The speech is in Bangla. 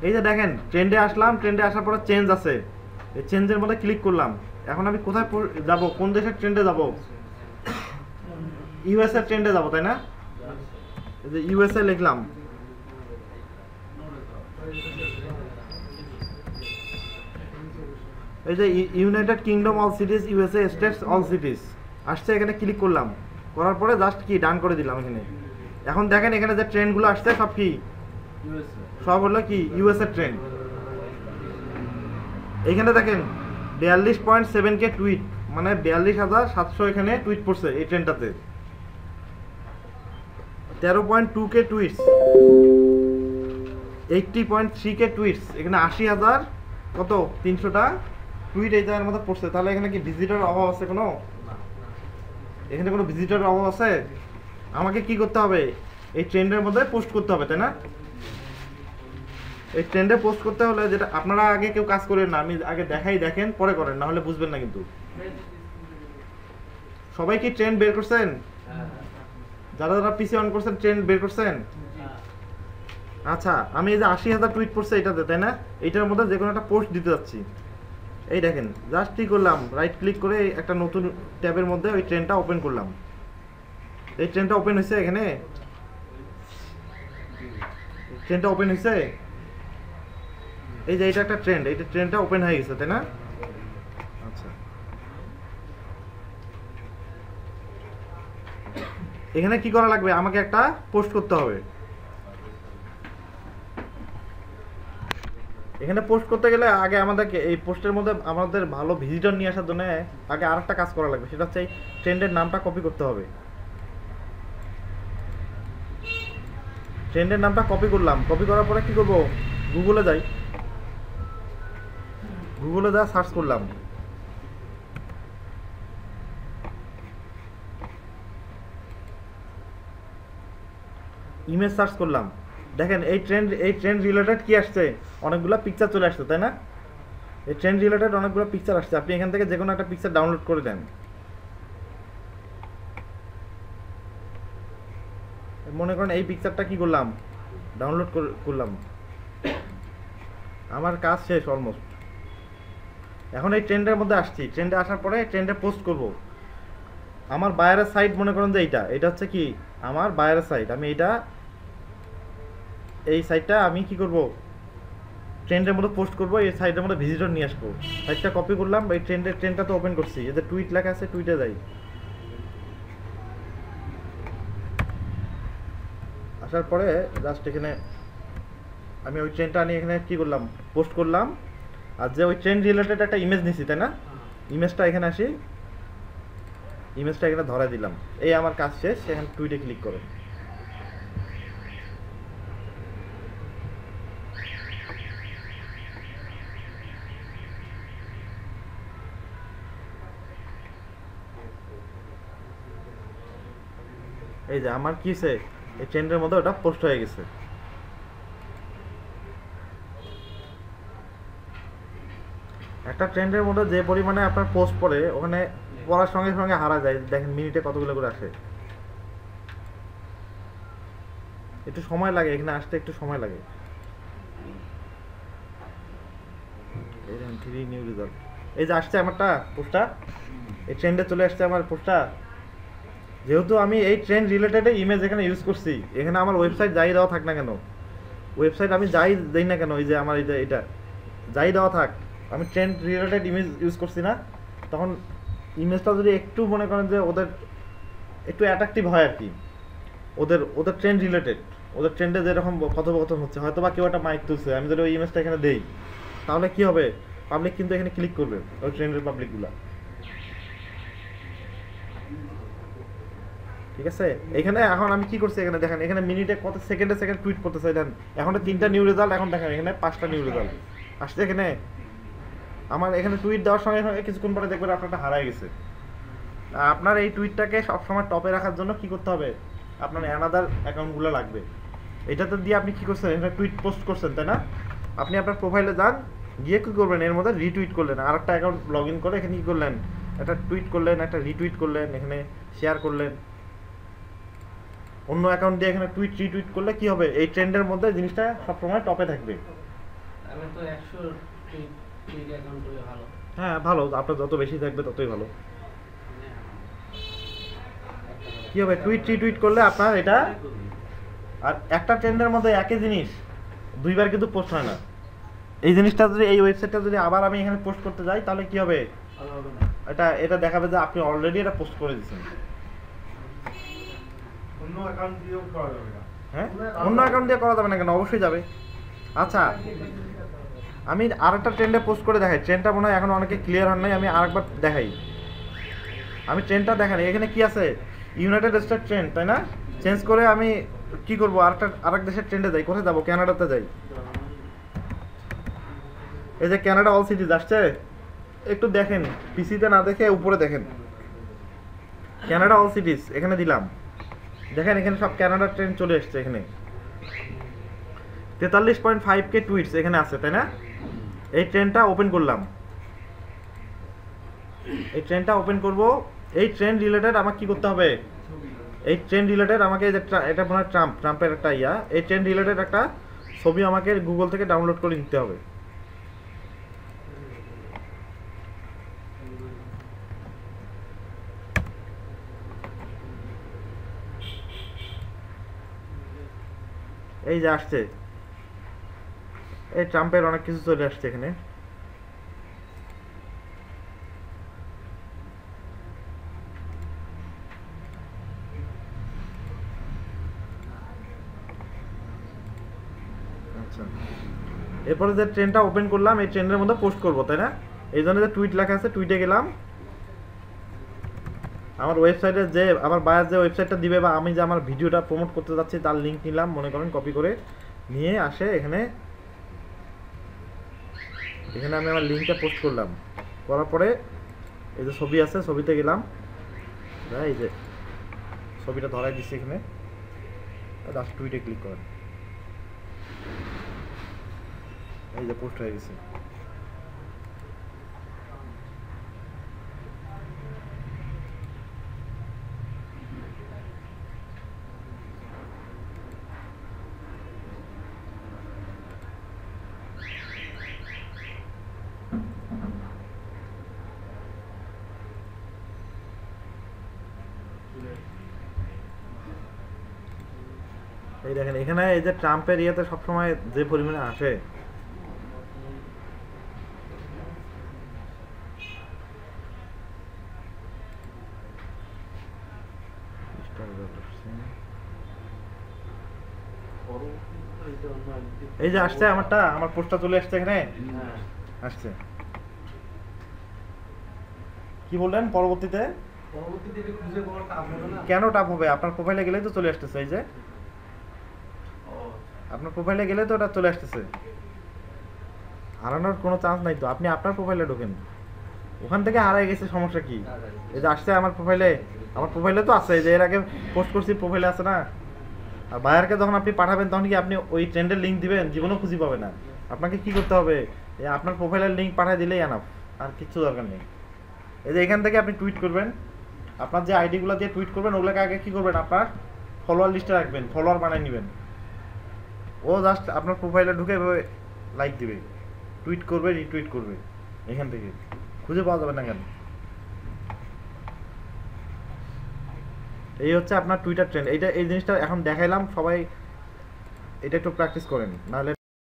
এই যে দেখেন ট্রেন্ডে আসলাম, ট্রেন্ডে আসার পরে চেঞ্জ আছে, এই চেঞ্জের মধ্যে ক্লিক করলাম। এখন আমি কোথায় যাব, কোন দেশের ট্রেন্ডে যাব? ইউএস এর ট্রেন্ডে যাব, তাই না? এই যে ইউএসএ লিখলাম, এই যে United kingdom all সিটিজ, USA states all সিটিজ আসছে, এখানে ক্লিক করলাম। করার পরে জাস্ট কি ডান করে দিলাম এখানে। এখন দেখেন এখানে যে ট্রেন্ডগুলো আসছে সব কি, সব হলো কি ইউএসএ ট্রেন্ড। এখানে দেখেন 42.7K টুইট, মানে 42,700 এখানে টুইট পড়ছে এই ট্রেন্ডটাতে। 13.2K টুইটস, 80.3K টুইটস, এখানে 80,000 কত 300টা টুইট এই জায়গার মধ্যে পড়ছে। তাহলে এখানে কি ভিজিটর অভাব আছে কোনো? এখানে কোনো ভিজিটরের অভাব আছে? আমাকে কি করতে হবে, এই ট্রেন্ডের মধ্যে পোস্ট করতে হবে, তাই না? এই ট্রেন্ডে পোস্ট করতে হলে যেটা আপনারা আগে কেউ কাজ করেন না, আমি আগে দেখাই, দেখেন পরে করেন, না হলে বুঝবেন না। কিন্তু সবাই কি ট্রেন্ড বের করছেন? যারা যারা পিসি অন করছেন ট্রেন্ড বের করছেন? আচ্ছা, আমি এই যে 80,000 টুইট পড়ছে এটাতে, তাই না? এইটার মধ্যে যে কোনো একটা পোস্ট দিতে যাচ্ছি। এই দেখেন জাস্ট কি করলাম, রাইট ক্লিক করে একটা নতুন ট্যাবের মধ্যে ওই ট্রেন্ডটা ওপেন করলাম। এই ট্রেন্ডটা ওপেন হয়েছে, এখানে ট্রেন্ডটা ওপেন হয়েছে। এই যে এটা একটা ট্রেন্ড, এইটা ট্রেন্ডটা ওপেন হয়ে গেছে, তাই না? আচ্ছা, এখানে কি করা লাগবে, আমাকে একটা পোস্ট করতে হবে। এখানে পোস্ট করতে গেলে আগে আমাদেরকে এই পোস্টের মধ্যে আমাদের ভালো ভিজিটর নিয়ে আসার জন্য আগে আরেকটা কাজ করা লাগবে, সেটা হচ্ছে এই ট্রেন্ডের নামটা কপি করতে হবে। ট্রেন্ডের নামটা কপি করলাম, কপি করার পরে কি করব, গুগলে যাই, গুগলে যা সার্চ করলাম, ইমেজ সার্চ করলাম। দেখেন এই ট্রেন্ড রিলেটেড কি আসছে, অনেকগুলো পিকচার চলে আসছে, তাই না? এই ট্রেন্ড রিলেটেড অনেকগুলো পিকচার আসছে। আপনি এখান থেকে যে কোনো একটা পিকচার ডাউনলোড করে দেন। মনে করেন এই পিকচারটা কি করলাম, ডাউনলোড করলাম, আমার কাজ শেষ অলমোস্ট। এখন এই ট্রেন্ডের মধ্যে আসছি, ট্রেন্ডে আসার পরে ট্রেন্ডে পোস্ট করব। আমার বায়ারের সাইট মনে করেন যে এটা হচ্ছে কি আমার বায়ারের সাইট। আমি এই সাইটটা আমি কি করব, ট্রেন্ডের মধ্যে পোস্ট করব, এই সাইটের মধ্যে ভিজিটর নিয়ে আসবো। সাইটটা কপি করলাম, এই ট্রেন্ডটা তো ওপেন করছি, এতে টুইট লেখা আছে, টুইটে যাই। আসার পরে জাস্ট এখানে আমি ওই ট্রেন্ডটা নিয়ে এখানে কি করলাম, পোস্ট করলাম। আর যে ওই ট্রেন্ড রিলেটেড একটা ইমেজ নিছি, তাই না? ইমেজটা এখানে আসি, ইমেজটা এখানে ধরা দিলাম। এই আমার কাজ শেষ, এখানে টুইটে ক্লিক করো। এই যে আমার কি হয়েছে, এই ট্রেন্ডের মধ্যে ওটা পোস্ট হয়ে গেছে। একটা ট্রেন্ডের মধ্যে যে পরিমাণে আপনার পোস্ট পড়ে, ওখানে পড়ার সঙ্গে সঙ্গে হারা যায়। দেখেন মিনিটে কতগুলো করে আসে। একটু সময় লাগে, এখানে আসতে একটু সময় লাগে। এই দেখেন 3 নিউ রেজাল্ট, এই যে আসছে আমারটা পোস্টটা, এই ট্রেন্ডে চলে আসছে আমার পোস্টটা। যেহেতু আমি এই ট্রেন্ড রিলেটেড ইমেজ এখানে ইউজ করছি, এখানে আমার ওয়েবসাইট যাই দেওয়া থাক না কেন, ওয়েবসাইট আমি যাই দেই না কেন, এই যে আমার এটা যাই দেওয়া থাক, আমি ট্রেন্ড রিলেটেড ইমেজ ইউজ করছি না, তখন ইমেজটা যদি একটু মনে করেন যে ওদের একটু অ্যাট্রাকটিভ হয় আর কি, ওদের ট্রেন্ড রিলেটেড, ওদের ট্রেন্ডে যেরকম কথোপকথন হচ্ছে, হয়তো বা কেউ একটা মাইক তুলছে, আমি যদি ওই ইমেজটা এখানে দেই, তাহলে কি হবে, পাবলিক কিন্তু এখানে ক্লিক করবে, ওই ট্রেন্ডের পাবলিকগুলো। ঠিক আছে, এখানে এখন আমি কি করছি, এখানে দেখেন এখানে মিনিটে কত সেকেন্ড টুইট করতেছে। দেন এখন 3টা নিউ রেজাল্ট, এখন দেখেন এখানে 5টা নিউ রেজাল্ট আসছে। এখানে আমার এখানে টুইট দেওয়ার সঙ্গে সঙ্গে কিছুক্ষণ পরে দেখবেন আপনারটা হারাই গেছে। আপনার এই টুইটটাকে সবসময় টপে রাখার জন্য কি করতে হবে, আপনার অ্যানাদার অ্যাকাউন্টগুলো লাগবে। এটাতে দিয়ে আপনি কি করছেন, এটা টুইট পোস্ট করছেন, তাই না? আপনি আপনার প্রোফাইলে যান, গিয়ে কী করবেন, এর মধ্যে রিটুইট করলেন, আর একটা অ্যাকাউন্ট লগ ইন করে এখানে কী করলেন, একটা টুইট করলেন, একটা রিটুইট করলেন, এখানে শেয়ার করলেন। অন্য অ্যাকাউন্ট দিয়ে এখানে টুইট রিটুইট করলে কি হবে, এই ট্রেন্ডের মধ্যে জিনিসটা সবসময় টপে থাকবে। আমি তো 100 টুইট অ্যাকাউন্ট হলে ভালো। হ্যাঁ ভালো, আপনার যত বেশি থাকবে ততই ভালো। মানে কি হবে, টুইট রিটুইট করলে আপনার এটা, আর একটা ট্রেন্ডের মধ্যে একই জিনিস দুইবার কিন্তু পোস্ট হয় না। এই জিনিসটা যদি, এই ওয়েবসাইটটা যদি আবার আমি এখানে পোস্ট করতে যাই তাহলে কি হবে, ভালো হবে না। এটা এটা দেখাবে যে আপনি অলরেডি এটা পোস্ট করে দিয়েছেন। অন্য অ্যাকাউন্ট দিয়েও করা যাবে না। হ্যাঁ, অন্য অ্যাকাউন্ট দিয়ে করা যাবে না কেন, অবশ্যই যাবে। আচ্ছা, আমি আরেকটা ট্রেন্ডে পোস্ট করে দেখাই, ট্রেন্ডটা মনে হয় এখন অনেকে ক্লিয়ার হন নাই, আমি আরেকবার দেখাই। আমি ট্রেন্ডটা দেখাই, এখানে কি আছে, ইউনাইটেড স্টেট ট্রেন্ড, তাই না? চেঞ্জ করে আমি কি করবো, আরেক দেশের ট্রেন্ডে যাই, কোথায় যাবো, কানাডাতে যাই। এই যে কানাডা অল সিটিজ আসছে, একটু দেখেন, পিসিতে না দেখে উপরে দেখেন, কানাডা অল সিটিজ এখানে দিলাম, দেখেন এখানে সব কানাডার ট্রেন্ড চলে এসছে। এখানে 43.5K টুইটস এখানে আছে, তাই না? এই ট্রেন্ডটা ওপেন করলাম, এই ট্রেন্ডটা ওপেন করব। এই ট্রেন্ড রিলেটেড আমাকে কি করতে হবে, এই ট্রেন্ড রিলেটেড আমাকে এটা মনে হয় ট্রাম্পের একটা ইয়া, এই ট্রেন্ড রিলেটেড একটা ছবি আমাকে গুগল থেকে ডাউনলোড করে নিতে হবে। এই যে আসছে, এই ট্রাম্পের অনেক কিছু চলে আসছে এখানে। আচ্ছা, এরপরে যে ট্রেনটা ওপেন করলাম, এই ট্রেনের মধ্যে পোস্ট করব, তাই না? এই জন্য যে টুইট লেখা আছে, টুইটে গেলাম, আমার ওয়েবসাইটে যে আমার বায়ার যে ওয়েবসাইটটা দিবে বা আমি যে আমার ভিডিওটা প্রমোট করতে যাচ্ছি তার লিঙ্ক নিলাম, মনে করেন কপি করে নিয়ে আসে এখানে, এখানে আমি আমার লিঙ্কটা পোস্ট করলাম, করার পরে এই যে ছবি আছে, ছবিতে গেলাম, এই যে ছবিটা ধরাই দিচ্ছি এখানে, জাস্ট টুইটে ক্লিক করেন, এই যে পোস্ট হয়ে গেছে। এই দেখেন এখানে এই যে ট্রাম্পের ইয়েতে সবসময় যে পরিমাণে আসে, এই যে আসছে আমারটা, আমার পোস্টটা চলে আসছে এখানে, হ্যাঁ, আসছে। কি বললেন পরবর্তীতে? পরবর্তীতে এটা খুঁজে পাওয়া টাফ হবে না? কেন টাপ হবে, আপনার প্রোফাইলে গেলেই তো চলে আসতেছে। এই যে ও, আপনার প্রোফাইলে গেলে তো ওটা চলে আসতেছে, হারানোর কোনো চান্স নাই তো। আপনি আপনার প্রোফাইলে ঢোকেন, ওখান থেকে হারাই গেছে, সমস্যা কি? এই যে আসছে আমার প্রোফাইলে, আমার প্রোফাইলে তো আছে, এই যে এর আগে পোস্ট করছি, প্রোফাইলে আছে না? আর বায়ারকে যখন আপনি পাঠাবেন তখন কি আপনি ওই ট্রেন্ডের লিঙ্ক দিবেন? জীবনেও খুঁজে পাবে না। আপনাকে কি করতে হবে, এই আপনার প্রোফাইলের লিঙ্ক পাঠিয়ে দিলেই আনাফ, আর কিচ্ছু দরকার নেই। এই যে এখান থেকে আপনি টুইট করবেন, আপনার যে আইডিগুলো দিয়ে টুইট করবেন ওগুলোকে আগে কি করবেন, আপনার ফলোয়ার লিস্টে রাখবেন, ফলোয়ার বানিয়ে নেবেন। ও জাস্ট আপনার প্রোফাইলে ঢুকে লাইক দিবে, টুইট করবে, রিটুইট করবে, এখান থেকে খুঁজে পাওয়া যাবে না কেন? এই হচ্ছে আপনার টুইটার ট্রেন্ড। এইটা, এই জিনিসটা এখন দেখাইলাম, সবাই এটা একটু প্র্যাকটিস করেন, নাহলে